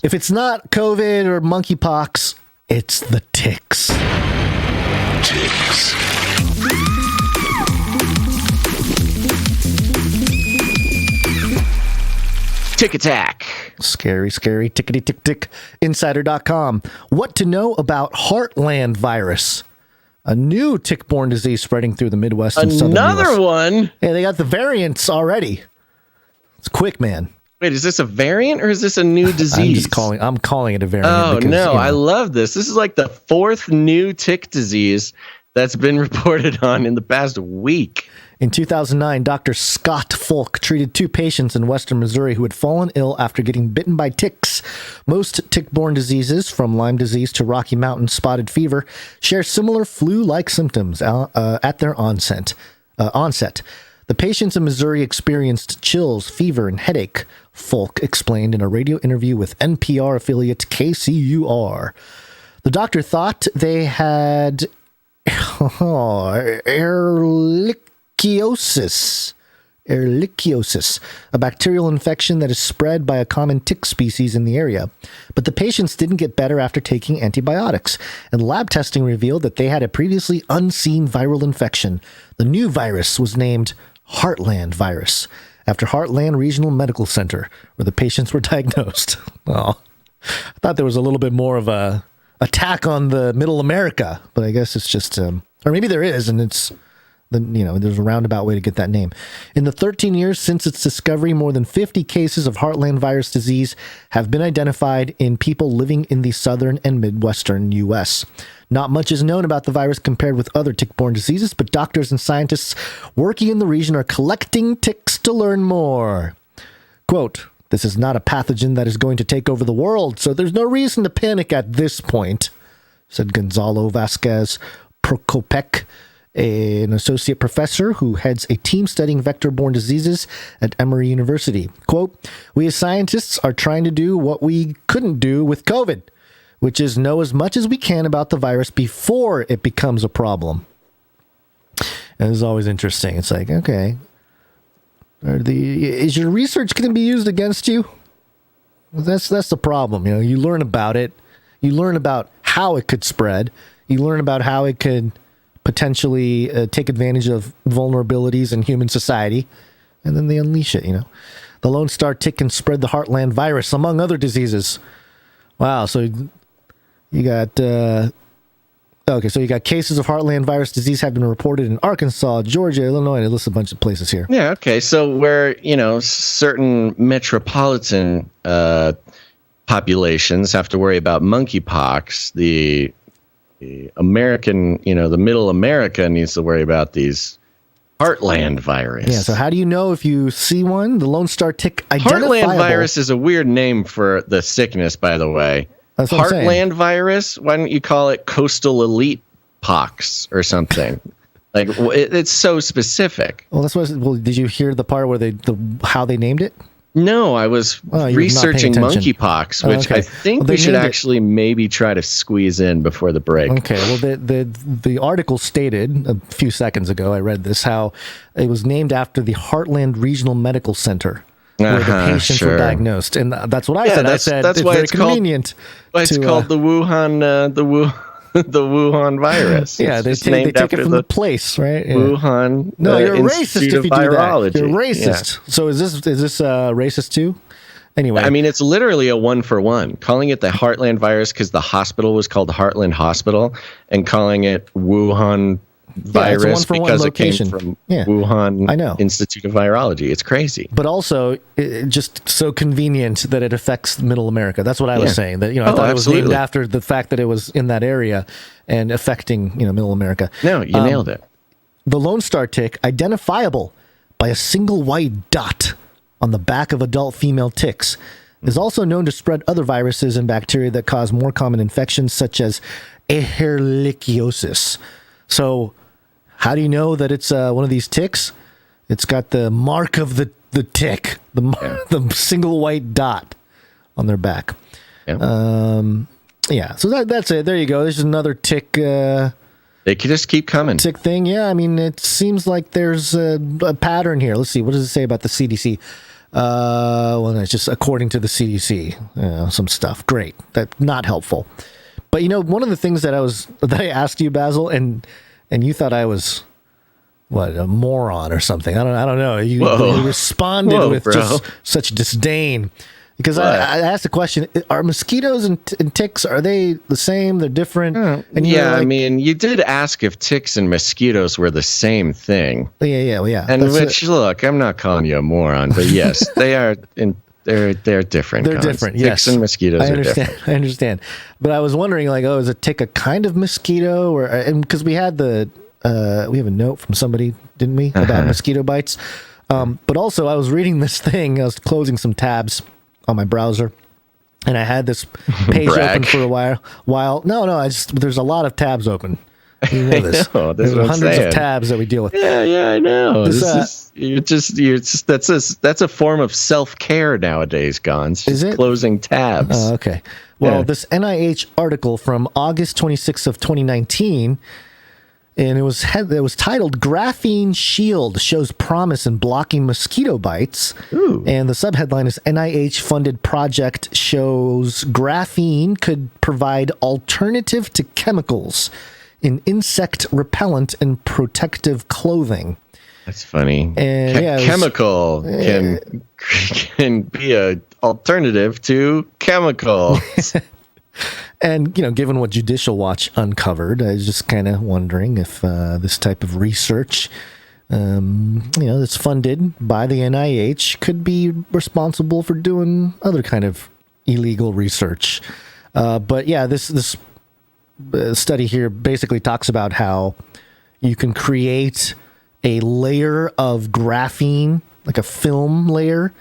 If it's not COVID or monkeypox, it's the ticks. Ticks. Tick attack. Scary, scary, tickety tick tick. Insider.com. What to know about Heartland virus? A new tick-borne disease spreading through the Midwest and southern US. Another one? Yeah, they got the variants already. It's quick, man. Wait, is this a variant or is this a new disease? I'm calling it a variant. Oh, because, no, I love this. This is like the fourth new tick disease that's been reported on in the past week. In 2009, Dr. Scott Folk treated 2 patients in western Missouri who had fallen ill after getting bitten by ticks. Most tick-borne diseases, from Lyme disease to Rocky Mountain spotted fever, share similar flu-like symptoms at their onset. The patients in Missouri experienced chills, fever, and headache, Folk explained in a radio interview with NPR affiliate KCUR. The doctor thought they had Ehrlichiosis, a bacterial infection that is spread by a common tick species in the area. But the patients didn't get better after taking antibiotics, and lab testing revealed that they had a previously unseen viral infection. The new virus was named Heartland virus, after Heartland Regional Medical Center, where the patients were diagnosed. Oh, I thought there was a little bit more of a attack on the Middle America, but I guess it's just, or maybe there is, and it's, there's a roundabout way to get that name. In the 13 years since its discovery, more than 50 cases of Heartland virus disease have been identified in people living in the southern and midwestern U.S. Not much is known about the virus compared with other tick-borne diseases, but doctors and scientists working in the region are collecting ticks to learn more. Quote, "This is not a pathogen that is going to take over the world, so there's no reason to panic at this point," said Gonzalo Vasquez Procopec, an associate professor who heads a team studying vector-borne diseases at Emory University. Quote, "We as scientists are trying to do what we couldn't do with COVID, which is know as much as we can about the virus before it becomes a problem." And it's always interesting. It's like, okay, is your research going to be used against you? That's the problem. You learn about it. You learn about how it could spread. You learn about how it could potentially take advantage of vulnerabilities in human society, and then they unleash it. The Lone Star tick can spread the Heartland virus, among other diseases. Wow. So you got cases of Heartland virus disease have been reported in Arkansas, Georgia, Illinois. It lists a bunch of places here. Yeah. Okay. So where certain metropolitan populations have to worry about monkeypox, the American, the middle America needs to worry about these Heartland virus. Yeah, so how do you know if you see one? The Lone Star tick identifiable. Heartland virus is a weird name for the sickness, by the way. That's what I'm saying. Heartland virus? Why don't you call it coastal elite pox or something? Like, it's so specific. Well, did you hear the part where how they named it? No, I was researching monkeypox, which I think we should actually maybe try to squeeze in before the break. Okay, well, the article stated a few seconds ago, I read this, how it was named after the Heartland Regional Medical Center, where the patients were diagnosed. And that's what I said. I said that's why it's convenient. It's called the Wuhan the Wuhan virus. Yeah, they take it from the place, right? Yeah. Wuhan. No, you're racist if you do virology. that. You're racist. Yeah. So is this racist too? Anyway, I mean, it's literally a 1-for-1. Calling it the Heartland virus because the hospital was called Heartland Hospital, and calling it Wuhan virus because it came from Wuhan Institute of Virology. It's crazy. But also, just so convenient that it affects Middle America. That's what I was saying. That I thought it was named after the fact that it was in that area and affecting Middle America. No, you nailed it. The Lone Star tick, identifiable by a single white dot on the back of adult female ticks, is also known to spread other viruses and bacteria that cause more common infections, such as Ehrlichiosis. So, how do you know that it's one of these ticks? It's got the mark of the tick, the single white dot on their back. Yeah. So that's it. There you go. There's another tick. They could just keep coming. Tick thing. Yeah. I mean, it seems like there's a pattern here. Let's see. What does it say about the CDC? Well, it's just according to the CDC, some stuff. Great. That's not helpful. But one of the things that I asked you, Basil, and you thought I was a moron or something. I don't know. You responded with just such disdain. Because I asked the question, are mosquitoes and ticks, are they the same? They're different? And I mean, you did ask if ticks and mosquitoes were the same thing. Yeah. And look, I'm not calling you a moron, but yes, they are. They're different. They're different. Yes, ticks and mosquitoes are different. I understand. But I was wondering, is a tick a kind of mosquito, and because we had we have a note from somebody, didn't we, about mosquito bites? But also, I was reading this thing. I was closing some tabs on my browser, and I had this page open for a while. No, there's a lot of tabs open. You know this. There's hundreds of tabs that we deal with. Yeah, I know. That's a form of self-care nowadays, Gons. Is it? Closing tabs. Oh, okay. Well, this NIH article from August 26th of 2019, and it was titled "Graphene Shield Shows Promise in Blocking Mosquito Bites." Ooh. And the subheadline is "NIH-funded project shows graphene could provide alternative to chemicals in insect repellent and protective clothing." That's funny. And chemical can be an alternative to chemicals. And, given what Judicial Watch uncovered, I was just kind of wondering if this type of research, that's funded by the NIH could be responsible for doing other kind of illegal research. But yeah, this study here basically talks about how you can create a layer of graphene, like a film layer,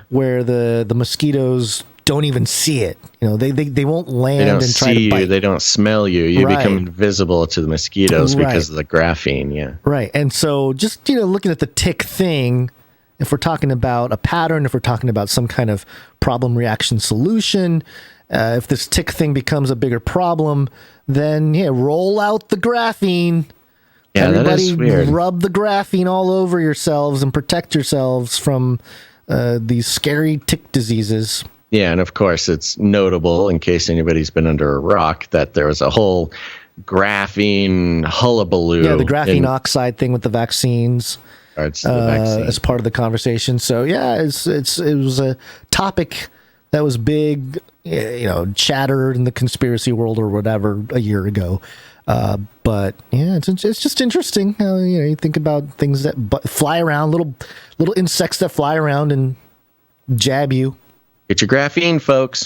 where the mosquitoes don't even see it. They won't land and try to bite. They don't smell you. You become invisible to the mosquitoes because of the graphene. Yeah. Right. And so just, looking at the tick thing, if we're talking about a pattern, if we're talking about some kind of problem reaction solution, if this tick thing becomes a bigger problem, then roll out the graphene. Yeah, everybody that is weird. Rub the graphene all over yourselves and protect yourselves from these scary tick diseases. Yeah, and of course, it's notable, in case anybody's been under a rock, that there was a whole graphene hullabaloo. Yeah, the graphene oxide thing with the vaccines. As part of the conversation. So yeah, it was a topic that was big, chatter in the conspiracy world or whatever a year ago. But yeah, it's just interesting how you think about things that fly around, little insects that fly around and jab you. Get your graphene, folks.